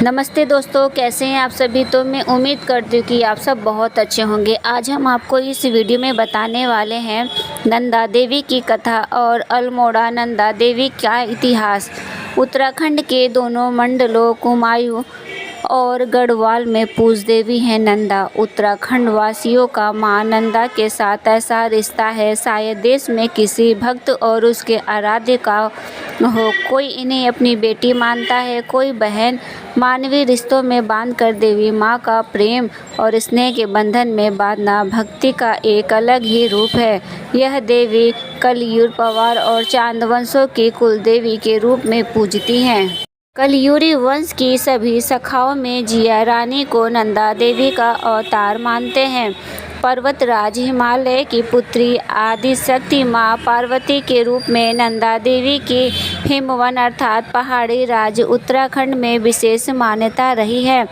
नमस्ते दोस्तों, कैसे हैं आप सभी। तो मैं उम्मीद करती हूँ कि आप सब बहुत अच्छे होंगे। आज हम आपको इस वीडियो में बताने वाले हैं नंदा देवी की कथा और अल्मोड़ा नंदा देवी का इतिहास। उत्तराखंड के दोनों मंडलों कुमायूं और गढ़वाल में पूज देवी है नंदा। उत्तराखंड वासियों का मां नंदा के साथ ऐसा रिश्ता है शायद देश में किसी भक्त और उसके आराध्य का हो। कोई इन्हें अपनी बेटी मानता है, कोई बहन। मानवीय रिश्तों में बांधकर देवी माँ का प्रेम और स्नेह के बंधन में बांधना भक्ति का एक अलग ही रूप है। यह देवी कलियुग पवार और चांद वंशों की कुल देवी के रूप में पूजती हैं। कलियुरी वंश की सभी शाखाओं में जिया रानी को नंदा देवी का अवतार मानते हैं। पर्वतराज हिमालय की पुत्री आदि शक्ति माँ पार्वती के रूप में नंदा देवी की हिमवन अर्थात पहाड़ी राज्य उत्तराखंड में विशेष मान्यता रही है।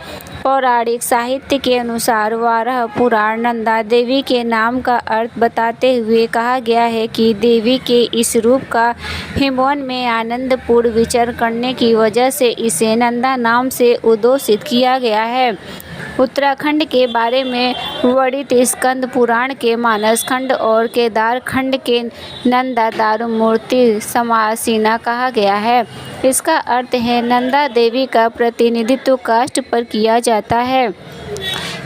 पौराणिक साहित्य के अनुसार वाराह पुराण नंदा देवी के नाम का अर्थ बताते हुए कहा गया है कि देवी के इस रूप का हिमवन में आनंदपूर्ण विचरण करने की वजह से इसे नंदा नाम से उद्घोषित किया गया है। उत्तराखंड के बारे में वर्णित स्कंद पुराण के मानस खंड और केदार खंड के नंदा दारुमूर्ति समासीना कहा गया है। इसका अर्थ है नंदा देवी का प्रतिनिधित्व काष्ठ पर किया जाता है।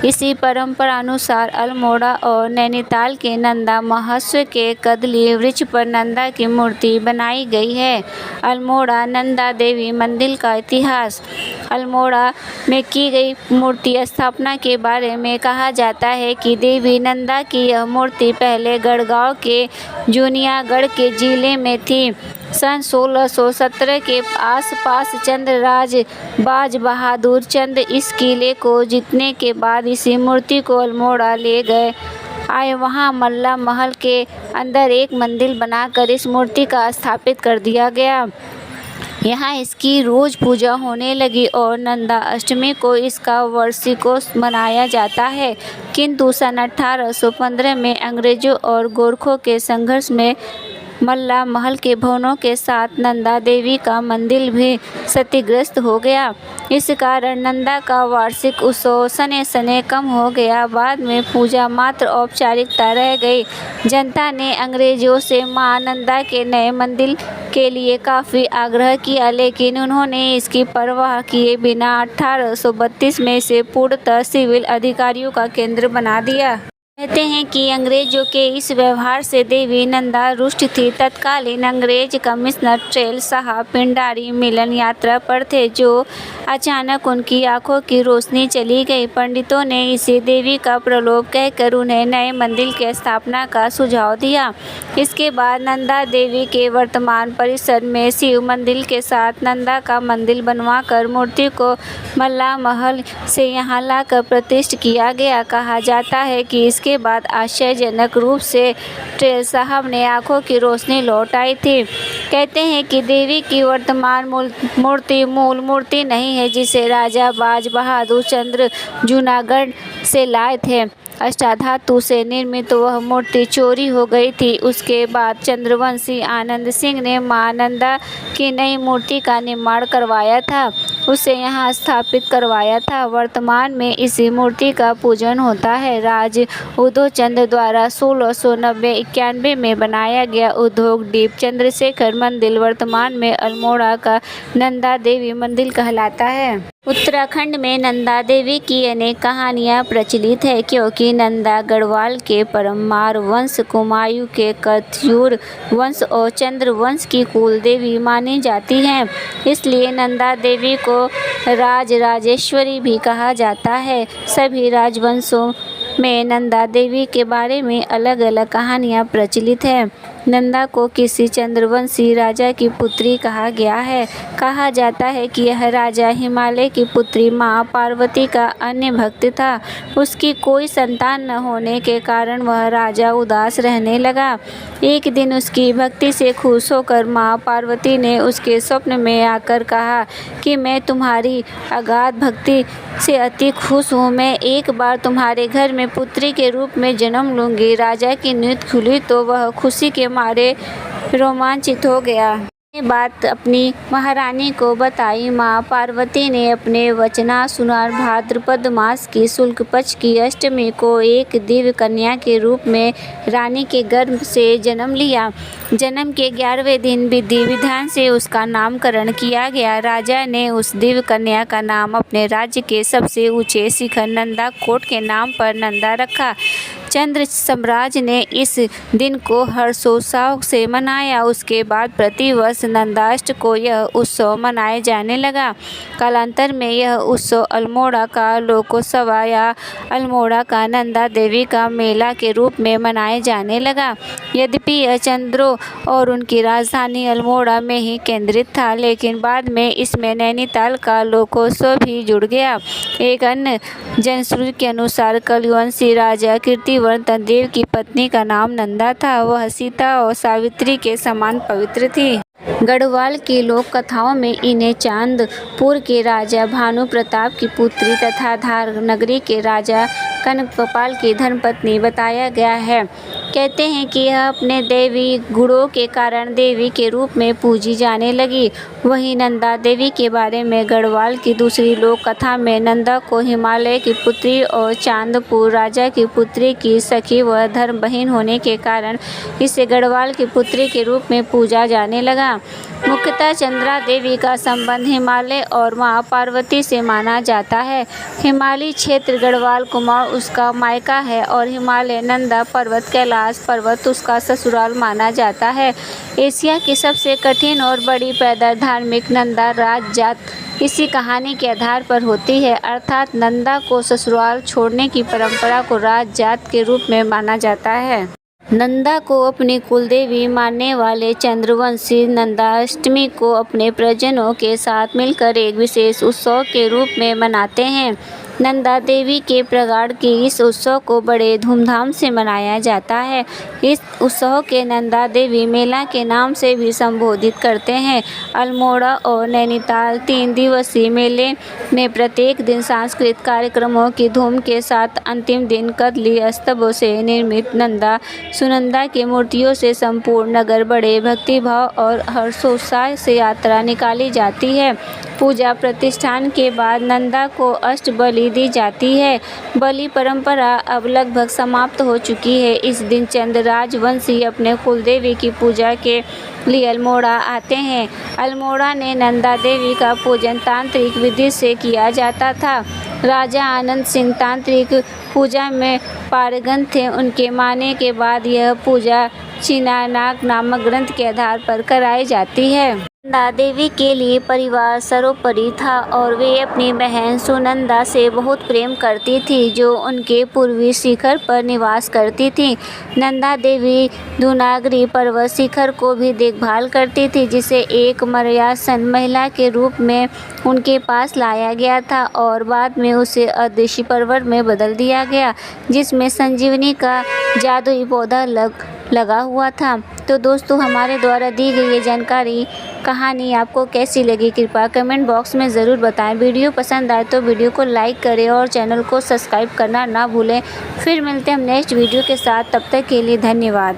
इसी परंपरा अनुसार अल्मोड़ा और नैनीताल के नंदा महोत्सव के कदली वृक्ष पर नंदा की मूर्ति बनाई गई है। अल्मोड़ा नंदा देवी मंदिर का इतिहास। अल्मोड़ा में की गई मूर्ति स्थापना के बारे में कहा जाता है कि देवी नंदा की यह मूर्ति पहले गढ़गांव के जूनियागढ़ के जिले में थी। सन 1617 के आसपास चंद्रराज बाज बहादुर चंद इस किले को जीतने के बाद इसी मूर्ति को अल्मोड़ा ले गए आए। वहां मल्ला महल के अंदर एक मंदिर बनाकर इस मूर्ति का स्थापित कर दिया गया। यहाँ इसकी रोज पूजा होने लगी और नंदा अष्टमी को इसका वार्षिकोत्सव मनाया जाता है। किंतु सन 1815 में अंग्रेजों और गोरखों के संघर्ष में मल्ला महल के भवनों के साथ नंदा देवी का मंदिर भी क्षतिग्रस्त हो गया। इस कारण नंदा का वार्षिक उत्सव सने सने कम हो गया। बाद में पूजा मात्र औपचारिकता रह गई। जनता ने अंग्रेजों से मां नंदा के नए मंदिर के लिए काफ़ी आग्रह किया, लेकिन उन्होंने इसकी परवाह किए बिना 1832 में इसे पूर्णतः सिविल अधिकारियों का केंद्र बना दिया। कहते हैं कि अंग्रेजों के इस व्यवहार से देवी नंदा रुष्ट थी। तत्कालीन अंग्रेज कमिश्नर ट्रेल साहब पिंडारी मिलन यात्रा पर थे, जो अचानक उनकी आंखों की रोशनी चली गई। पंडितों ने इसे देवी का प्रलोभ कहकर उन्हें नए मंदिर की स्थापना का सुझाव दिया। इसके बाद नंदा देवी के वर्तमान परिसर में शिव मंदिर के साथ नंदा का मंदिर बनवाकर मूर्ति को मल्ला महल से यहाँ लाकर प्रतिष्ठित किया गया। कहा जाता है कि इसके बाद आश्चर्यजनक रूप से ट्रेल साहब ने आंखों की रोशनी लौट आई थी। कहते हैं कि देवी की वर्तमान मूर्ति मूल मूर्ति नहीं है, जिसे राजा बाज बहादुर चंद्र जूनागढ़ से लाए थे। अष्टधातु से निर्मित वह मूर्ति चोरी हो गई थी। उसके बाद चंद्रवंशी आनंद सिंह ने मां नंदा की नई मूर्ति का निर्माण करवाया था, उसे यहाँ स्थापित करवाया था। वर्तमान में इसी मूर्ति का पूजन होता है। राज उधोचंद द्वारा 1690-91 में बनाया गया उद्योग दीप चंद्रशेखर मंदिर वर्तमान में अल्मोड़ा का नंदा देवी मंदिर कहलाता है। उत्तराखंड में नंदा देवी की अनेक कहानियाँ प्रचलित है, क्योंकि नंदा गढ़वाल के परमार वंश कुमायूं के कथयूर वंश और चंद्र वंश की कुल देवी मानी जाती हैं। इसलिए नंदा देवी को राजराजेश्वरी भी कहा जाता है। सभी राजवंशों में नंदा देवी के बारे में अलग अलग कहानियाँ प्रचलित हैं। नंदा को किसी चंद्रवंशी राजा की पुत्री कहा गया है। कहा जाता है कि यह राजा हिमालय की पुत्री मां पार्वती का अन्य भक्त था। उसकी कोई संतान न होने के कारण वह राजा उदास रहने लगा। एक दिन उसकी भक्ति से खुश होकर मां पार्वती ने उसके स्वप्न में आकर कहा कि मैं तुम्हारी अगाध भक्ति से अति खुश हूँ। मैं एक बार तुम्हारे घर में पुत्री के रूप में जन्म लूंगी। राजा की नींद खुली तो वह खुशी के मारे रोमांचित हो गया। ये बात अपनी महारानी को बताई। माँ पार्वती ने अपने वचनानुसार भाद्रपद मास की शुक्ल पक्ष की अष्टमी को एक दिव्य कन्या के रूप में रानी के गर्भ से जन्म लिया। जन्म के 11वें दिन विधि विधान से उसका नामकरण किया गया। राजा ने उस दिव्य कन्या का नाम अपने राज्य के सबसे ऊंचे शिखर नंदा कोट के नाम पर नंदा रखा। चंद्र साम्राज्य ने इस दिन को हर्षोत्साह से मनाया। उसके बाद प्रतिवर्ष नंदाष्ट को यह उत्सव मनाया जाने लगा। कालांतर में यह उत्सव अल्मोड़ा का लोकोत्सव या अल्मोड़ा का नंदा देवी का मेला के रूप में मनाया जाने लगा। यद्यपि यह चंद्रों और उनकी राजधानी अल्मोड़ा में ही केंद्रित था, लेकिन बाद में इसमें नैनीताल का लोकोत्सव भी जुड़ गया। एक अन्य जनश्रुति के अनुसार कलवंशी राजा कीर्तिवर्धन देव की पत्नी का नाम नंदा था। वह सीता और सावित्री के समान पवित्र थी। गढ़वाल की लोक कथाओं में इन्हें चांदपुर के राजा भानु प्रताप की पुत्री तथा धार नगरी के राजा कनकपाल की धर्मपत्नी बताया गया है। कहते हैं कि यह अपने दैवी गुणों के कारण देवी के रूप में पूजी जाने लगी। वहीं नंदा देवी के बारे में गढ़वाल की दूसरी लोक कथा में नंदा को हिमालय की पुत्री और चांदपुर राजा की पुत्री की सखी व धर्म बहन होने के कारण इसे गढ़वाल की पुत्री के रूप में पूजा जाने लगा। मुख्यतः चंद्रा देवी का संबंध हिमालय और माँ पार्वती से माना जाता है। हिमालयी क्षेत्र गढ़वाल कुमाऊं उसका मायका है और हिमालय नंदा पर्वत कैलाश पर्वत उसका ससुराल माना जाता है। एशिया की सबसे कठिन और बड़ी पैदा धार्मिक नंदा राज जात इसी कहानी के आधार पर होती है, अर्थात नंदा को ससुराल छोड़ने की परंपरा को राज जात के रूप में माना जाता है। नंदा को अपनी कुलदेवी मानने वाले चंद्रवंशी नंदाष्टमी को अपने परिजनों के साथ मिलकर एक विशेष उत्सव के रूप में मनाते हैं। नंदा देवी के प्रगाढ़ के इस उत्सव को बड़े धूमधाम से मनाया जाता है। इस उत्सव के नंदा देवी मेला के नाम से भी संबोधित करते हैं। अल्मोड़ा और नैनीताल 3 दिवसीय मेले में प्रत्येक दिन सांस्कृतिक कार्यक्रमों की धूम के साथ अंतिम दिन कदली स्तंभों से निर्मित नंदा सुनंदा की मूर्तियों से संपूर्ण नगर बड़े भक्तिभाव और हर्षोत्साह से यात्रा निकाली जाती है। पूजा प्रतिष्ठान के बाद नंदा को अष्ट बलि दी जाती है। बलि परंपरा अब लगभग समाप्त हो चुकी है। इस दिन चंद राजवंशी अपने कुलदेवी की पूजा के लिए अल्मोड़ा आते हैं। अल्मोड़ा ने नंदा देवी का पूजन तांत्रिक विधि से किया जाता था। राजा आनंद सिंह तांत्रिक पूजा में पारंगत थे। उनके मानने के बाद यह पूजा चिनानाग नामक ग्रंथ के आधार पर कराई जाती है। नंदा देवी के लिए परिवार सर्वोपरि था और वे अपनी बहन सुनंदा से बहुत प्रेम करती थी, जो उनके पूर्वी शिखर पर निवास करती थी। नंदा देवी दूनागरी पर्वत शिखर को भी देखभाल करती थी, जिसे एक मर्यासन महिला के रूप में उनके पास लाया गया था और बाद में उसे अदृश्य पर्वत में बदल दिया गया, जिसमें संजीवनी का जादुई पौधा लगा हुआ था। तो दोस्तों, हमारे द्वारा दी गई ये जानकारी कहानी आपको कैसी लगी, कृपया कमेंट बॉक्स में ज़रूर बताएं। वीडियो पसंद आए तो वीडियो को लाइक करें और चैनल को सब्सक्राइब करना ना भूलें। फिर मिलते हैं हम नेक्स्ट वीडियो के साथ, तब तक के लिए धन्यवाद।